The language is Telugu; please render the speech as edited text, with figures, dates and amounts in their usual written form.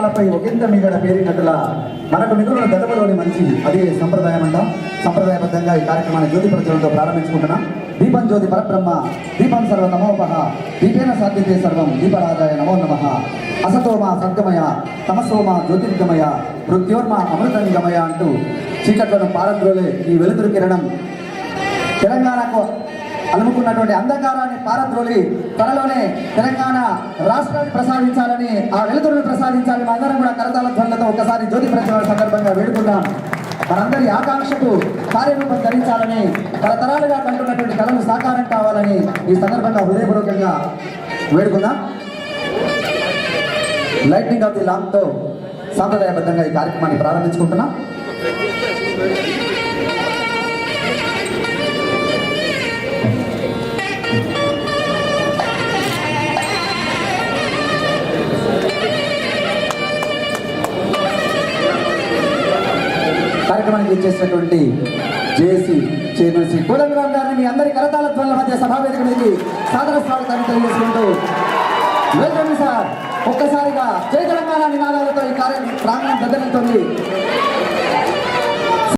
పాలపై ఒకంత మిగడ పేరినట్టులా మనకు మిగులున్న గదవలోని మంచి అదే సంప్రదాయం అంటాం. సంప్రదాయబద్ధంగా ఈ కార్యక్రమాన్ని జ్యోతి ప్రజ్వలనతో ప్రారంభించుకుంటున్నాం. దీపం జ్యోతి పరబ్రహ్మ దీపం సర్వ నమోపహ దీపేన సాధ్యతే సర్వం దీపరాజాయ నమో నమః. అసతోమ సద్గమయ తమసోమ జ్యోతిర్గమయ మృత్యోర్మ అమృతంగమయ అంటూ చీకట్లను పారద్రోలే ఈ వెలుతురు కిరణం తెలంగాణకు అలుముకున్నటువంటి అంధకారాన్ని పారద్రోలి త్వరలోనే తెలంగాణ రాష్ట్రాన్ని ప్రసాదించాలని, ఆ వెలుతురును ప్రసాదించాలని మనందరం కూడా కరతాళ ధ్వనులతో ఒకసారి జ్యోతి ప్రజ్వలన సందర్భంగా వేడుకుందాం. మనందరి ఆకాంక్షకు కార్యరూపం ధరించాలని, తరతరాలుగా కంటున్నటువంటి కళలు సాకారం కావాలని ఈ సందర్భంగా హృదయపూర్వకంగా వేడుకుందాం. లైటింగ్ ఆఫ్ ది లాంప్తో సాంప్రదాయబద్ధంగా ఈ కార్యక్రమాన్ని ప్రారంభించుకుంటున్నాం. కార్యక్రమానికి ఇచ్చేసినటువంటి జేఏసీ చైర్మన్ శ్రీ కోదండరామ్ గారిని మీ అందరి కరతాళ ధ్వనుల మధ్య సభావేదిక మీదకి సాదర స్వాగతాన్ని తెలియజేసుకుంటూ వెల్కమ్ సార్. ఒక్కసారిగా జై తెలంగాణ నినాదాలతో ఈ ప్రాంగణం బద్దలవుతుంది.